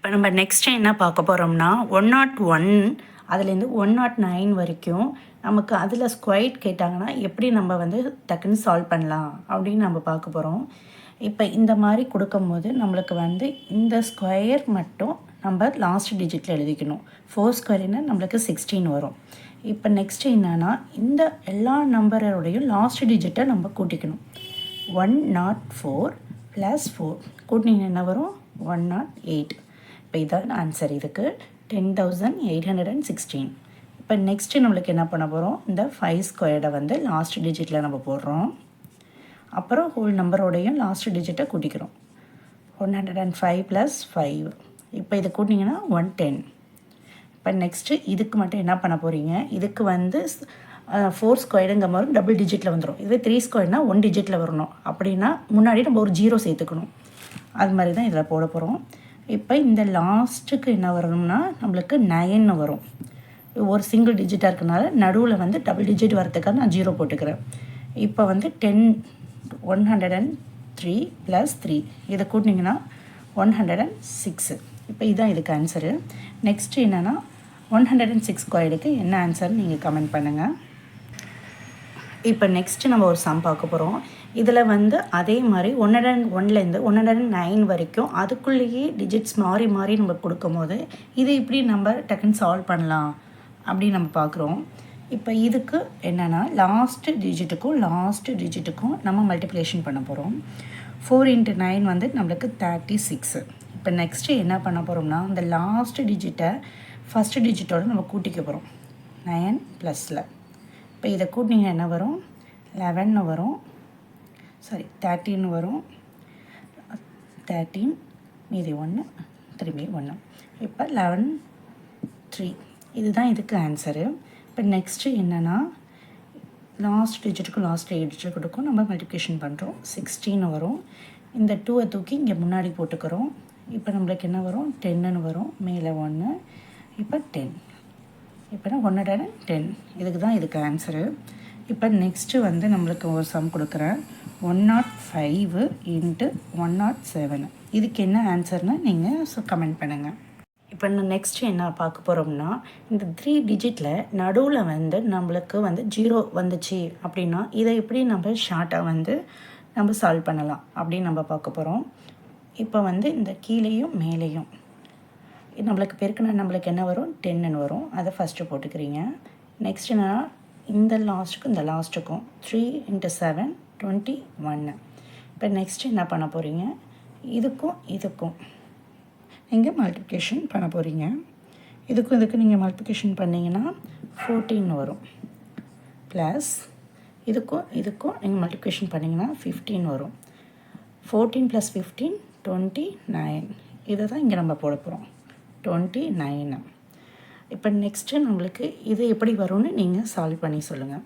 இப்போ நம்ம நெக்ஸ்ட் என்ன பார்க்க போகிறோம்னா 101 அதுலேருந்து 109 வரைக்கும் நமக்கு அதில் ஸ்கொயர் கேட்டாங்கன்னா எப்படி நம்ம வந்து டக்குன்னு சால்வ் பண்ணலாம் அப்படின்னு நம்ம பார்க்க போகிறோம். இப்போ இந்த மாதிரி கொடுக்கும்போது நம்மளுக்கு வந்து இந்த ஸ்கொயர் மட்டும் நம்ம லாஸ்ட் டிஜிட்டில் எழுதிக்கணும். 4 ஸ்கொயர்னா நம்மளுக்கு 16 வரும். இப்போ நெக்ஸ்ட்டு என்னென்னா இந்த எல்லா நம்பரோடையும் லாஸ்ட் டிஜிட்டை நம்ம கூட்டிக்கணும். 104 + 4 கூட்டினீங்கன்னா என்ன வரும்? 108. இப்போ இதான் ஆன்சர். இதுக்கு 10,816. இப்போ நெக்ஸ்ட்டு நம்மளுக்கு என்ன பண்ண போகிறோம்? இந்த 5 ஸ்கொயர்டை வந்து லாஸ்ட் டிஜிட்டில் நம்ம போடுறோம். அப்புறம் ஹோல் நம்பரோடையும் லாஸ்ட் டிஜிட்டை கூட்டிக்கிறோம். 105 + 5. இப்போ இதை கூட்டிங்கன்னா 110. இப்போ நெக்ஸ்ட்டு இதுக்கு மட்டும் என்ன பண்ண போகிறீங்க? இதுக்கு வந்து 4 ஸ்கொயருங்கிற மாதிரி டபுள் டிஜிட்டில் வந்துடும். இதுவே 3 ஸ்கொயர்னால் 1 டிஜிட்டில் வரணும். அப்படின்னா முன்னாடி நம்ம ஒரு 0 சேர்த்துக்கணும். அது மாதிரி தான் இதில் போட போகிறோம். இப்போ இந்த லாஸ்ட்டுக்கு என்ன வரணும்னா நம்மளுக்கு 9 வரும். ஒரு சிங்கிள் டிஜிட்டாக இருக்கனால நடுவில் வந்து டபுள் டிஜிட் வரதுக்காக நான் 0 போட்டுக்கிறேன். இப்போ வந்து 103 + 3 இதை கூட்டினீங்கன்னா 106. இப்போ இதுதான் இதுக்கு ஆன்சரு. நெக்ஸ்ட்டு என்னென்னா 106 ஸ்கொயருக்கு என்ன ஆன்சர்னு நீங்கள் கமெண்ட் பண்ணுங்கள். இப்போ நெக்ஸ்ட்டு நம்ம ஒரு சம் பார்க்க போகிறோம். இதில் வந்து அதே மாதிரி 101லேருந்து 109 வரைக்கும் அதுக்குள்ளேயே டிஜிட்ஸ் மாறி மாறி நம்ம கொடுக்கும் போது இது இப்படி நம்ம டக்குன்னு சால்வ் பண்ணலாம் அப்படின்னு நம்ம பார்க்குறோம். இப்போ இதுக்கு என்னென்னா லாஸ்ட்டு டிஜிட்டுக்கும் நம்ம மல்டிப்ளிகேஷன் பண்ண போகிறோம். 4 × 9 வந்து நம்மளுக்கு 36. இப்போ நெக்ஸ்ட்டு என்ன பண்ண போகிறோம்னா இந்த லாஸ்ட்டு டிஜிட்டை ஃபஸ்ட்டு டிஜிட்டோடு நம்ம கூட்டிக்க போகிறோம். 9 +ல் இப்போ இதை கூட்டினீங்கன்னா என்ன வரும்? 11 வரும். 13 வரும். 13 மீதி 1 திரும்பி 1. இப்போ 11 3. இதுதான் இதுக்கு ஆன்சரு. இப்போ நெக்ஸ்ட்டு என்னென்னா லாஸ்ட் டிஜிட்டுக்கும் நம்ம மல்டிப்ளிகேஷன் பண்ணுறோம். 16 வரும். இந்த 2 தூக்கி இங்கே முன்னாடி போட்டுக்கிறோம். இப்போ நம்மளுக்கு என்ன வரும்? 10ன்னு வரும். மேலே 1. இப்போ 10. இப்போ 110. இதுக்கு தான் இதுக்கு ஆன்சரு. இப்போ நெக்ஸ்ட்டு வந்து நம்மளுக்கு ஒரு சம் கொடுக்குறேன். 105 × 107. இதுக்கு என்ன ஆன்சர்னு நீங்கள் கமெண்ட் பண்ணுங்கள். இப்போ நான் நெக்ஸ்ட்டு என்ன பார்க்க போகிறோம்னா இந்த 3 டிஜிட்டில் நடுவில் வந்து நம்மளுக்கு வந்து 0 வந்துச்சு அப்படின்னா இதை எப்படி நம்ம ஷார்ட்டாக வந்து நம்ம சால்வ் பண்ணலாம் அப்படின்னு நம்ம பார்க்க போகிறோம். இப்போ வந்து இந்த கீழேயும் மேலேயும் நம்மளுக்கு பெருக்குனா நம்மளுக்கு என்ன வரும்? 10ன்னு வரும். அதை ஃபஸ்ட்டு போட்டுக்கிறீங்க. நெக்ஸ்ட் என்னென்னா இந்த லாஸ்ட்டுக்கும் 3 × 7 21. இப்போ நெக்ஸ்ட்டு என்ன பண்ண போகிறீங்க? இதுக்கும் நீங்கள் மல்டிப்ளிகேஷன் பண்ண போகிறீங்க. இதுக்கு நீங்கள் மல்டிப்ளிகேஷன் பண்ணிங்கன்னா 14 வரும். ப்ளஸ் இதுக்கும் நீங்கள் மல்டிப்ளிகேஷன் பண்ணிங்கன்னா 15 வரும். 14 + 15 29. இதை தான் இங்கே நம்ம போட போகிறோம். 29. இப்போ நெக்ஸ்ட்டு நம்மளுக்கு இது எப்படி வரும்னு நீங்கள் சால்வ் பண்ணி சொல்லுங்கள்.